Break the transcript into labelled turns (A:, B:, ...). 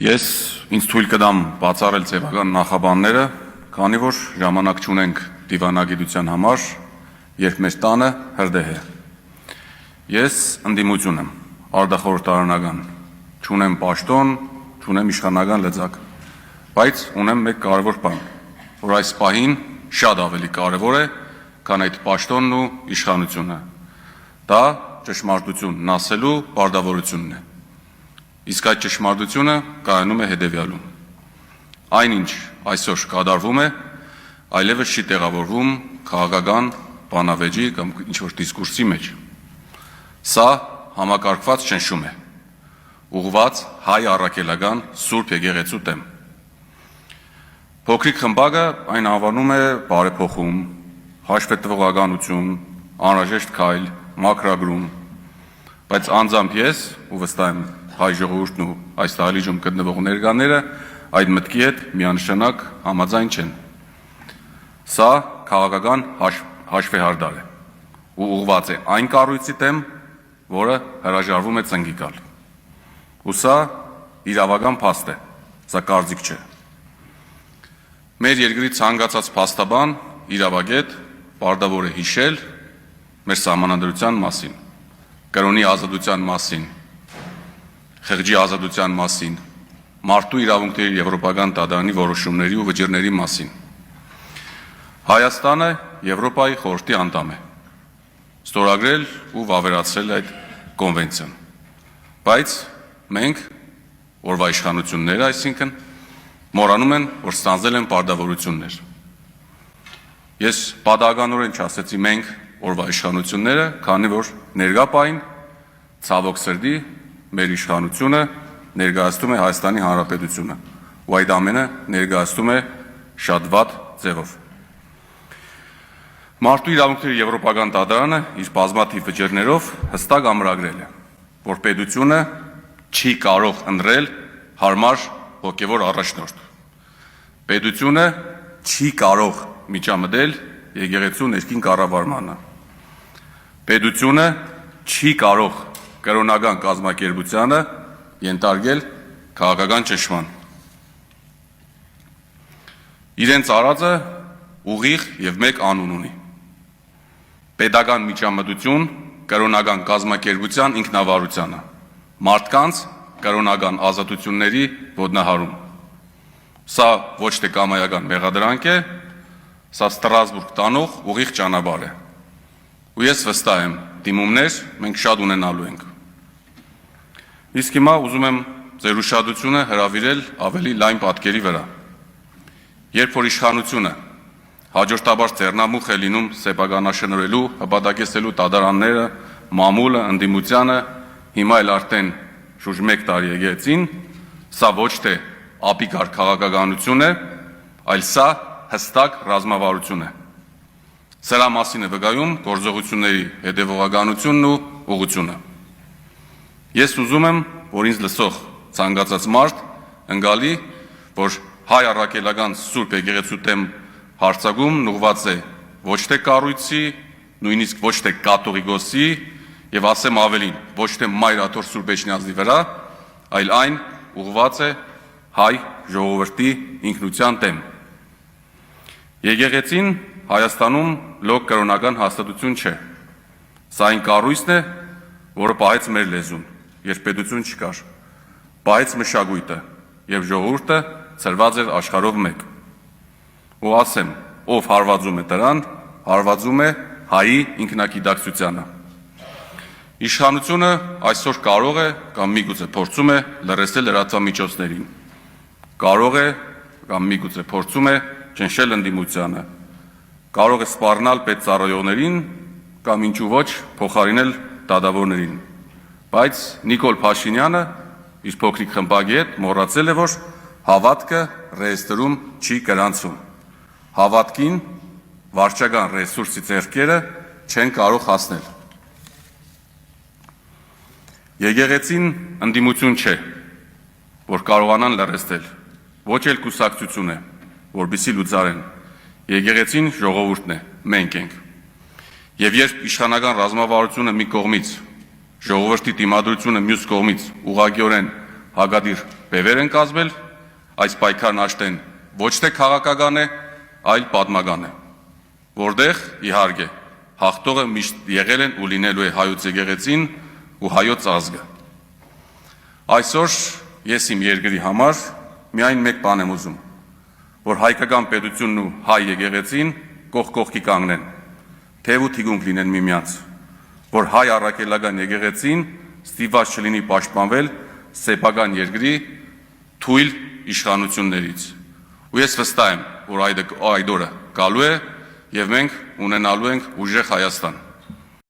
A: Ես ինձ թույլ կտամ բացառել ձևական նախաբանները, քանի որ ժամանակ չունենք դիվանագիտության համար, երբ մեր տանը հրդեհ է։ Ես ընդդիմություն եմ, արտախորհրդարանական, չունեմ պաշտոն, չունեմ իշխանական լծակ, բայց ունեմ մեկ կարևոր բան, որ այս պահին շատ ավելի կարևոր է, քան այդ պաշտոնն ու իշխանությունը։ Դա ճշմարտությունն ասելու պարտավորությունն է։ Իսկ այդ ճշմարտությունը կայանում է հետևյալում. այնինչ այսօր կատարվում է, այլևս չի տեղավորվում քաղաքական բանավեճի կամ ինչ-որ դիսկուրսի մեջ։ Սա համակարգված ճնշում է, ուղղված հայ առաքելական Սուրբ Եկեղեցու դեմ։ Փոքրիկ խմբակը այն անվանում է բարեփոխում, հաշվետվողականություն, անհրաժեշտ քայլ, մաքրագրում, բայց անձամբ ես ու վստահ եմ հայ ժողովուրդն ու այս դահլիճում գտնվող ներկաները այդ մտքի հետ միանշանակ համաձայն չեն։ Սա քաղաքական հաշվեհարդար է ու ուղղված է այն կառույցի դեմ, որը հրաժարվում է ծնկի գալ։ Ու սա իրավական փաստ է, սա կարծիք չէ։ Մեր երկրի ցանկացած փաստաբան, իրավագետ պարտավոր է հիշել մեր սահմանադրության մասին, կրոնի ազատության մասին, խղճի ազատության մասին, մարդու իրավունքների եվրոպական դատարանի որոշումների ու վճիռների մասին։ Հայաստանը Եվրոպայի խորհրդի անդամ է, ստորագրել ու վավերացրել այդ կոնվենցիան, բայց մենք, օրվա իշխանությունները, այսինքն, մոռանում են, որ ստանձնել են պարտավորություններ։ Ես պատահականորեն չասեցի մենք, օրվա իշխանությունները, քանի որ ներկա պահին ցավոք սրտի մեր իշխանությունը ներկայացնում է Հայաստանի Հանրապետությունը, ու այդ ամենը ներկայացնում է շատ վատ ձևով։ Մարդու իրավունքների եվրոպական դատարանը իր բազմաթիվ վճիռներով հստակ ամրագրել է, որ պետությունը չի կարող ընտրել հարմար հոգևոր առաջնորդ։ Պետությունը չի կարող միջամտել եկեղեցու ներքին կառավարմանը։ Պետությունը չի կարող կրոնական կազմակերպությանը ենթարկել քաղաքական ճնշման։ Իրենց արածը ուղիղ եւ մեկ անուն ունի. պետական միջամտություն կրոնական կազմակերպության ինքնավարությանը, մարդկանց կրոնական ազատությունների ոտնահարում։ Սա ոչ թե կամայական մեղադրանք է, սա Ստրասբուրգ տանող ուղիղ ճանապարհ է։ Ու ես վստահ եմ, դիմումներ մենք շատ ունենալու ենք։ Իսկ հիմա ուզում եմ ձեր ուշադրությունը հրավիրել ավելի լայն պատկերի վրա։ Երբ որ իշխանությունը հաջորդաբար ձեռնամուխ է լինում սեփականաշնորհելու, հպատակեցնելու դատարանները, մամուլը, ընդդիմությանը, հիմա էլ արդեն շուրջ 1 տարի եկեղեցին, սա ոչ թե ապիկար քաղաքականություն է, այլ սա հստակ ռազմավարություն է։ Սրա մասին է վկայում գործողությունների հետևողականությունն ու ուղղությունը։ Ես ուզում եմ, որ ինձ լսող ցանկացած մարդ ընկալի, որ հայ առաքելական Սուրբ Եկեղեցու դեմ հարձակումն ուղղված է ոչ թե կառույցի, նույնիսկ ոչ թե կաթողիկոսի եւ ասեմ ավելին, ոչ թե Մայրաթոր Սուրբ Էջնիածի վրա, այլ այն ուղղված է հայ ժողովրդի ինքնության դեմ։ Եկեղեցին Հայաստանում լոկ կրոնական հաստատություն չէ։ Սա այն կառույցն է, որը պահեց մեր լեզուն, երբ պետություն չկար, պահեց մշակույթը, եւ ժողովուրդը ծրված էր աշխարհով մեկ։ Ու ասեմ, ով հարվածում է դրան, հարվածում է հայի ինքնագիտակցությանը։ Իշխանությունը այսօր կարող է կամ միգուցե փորձում է լրացնել լրատվամիջոցներին, կարող է կամ միգուցե փորձում է ճնշել ընդդիմությանը, կարող է սպառնալ պետծառայողներին կամ ինչու ոչ փոխարինել դատավորներին, բայց Նիկոլ Փաշինյանը իր փոքրիկ խմբակի հետ մոռացել է, որ հավատքը ռեեստրում չի գրանցում։ Հավատքին վարչական ռեսուրսի ձեռքերը չեն կարող հասնել։ Եկեղեցին ընդդիմություն չէ, որ կարողանան լրացնել, ոչ էլ կուսակցություն է, որպեսզի լուծարեն։ Եկեղեցին ժողովուրդն է, մենք ենք։ Եվ երբ իշխանական ռազմավարությունը մի կողմից, ժողովրդի դիմադրությունը մյուս կողմից ուղղակիորեն հագադիր բևեր են կազմել, այս պայքարն աշտեն ոչ թե քաղաքական է, այլ պատմական է, որտեղ իհարկե հաղթողը միշտ եղել են ու լինելու է հայոց եկեղեցին ու հայոց ազգը։ Այսօր ես իմ երկրի համար միայն մեկ բան եմ ուզում, որ հայկական պետությունն ու հայ եկեղեցին կողք կողքի կանգնեն, թև ու թիգունք լինեն միմյանց, որ հայ առաքելական եկեղեցին ստիպված չլինի պաշտպանվել սեփական երկրի թույլ իշխանություններից։ Ու ես վստահ եմ, որ այդ օրը գալու է եւ մենք ունենալու ենք ուժեղ Հայաստան։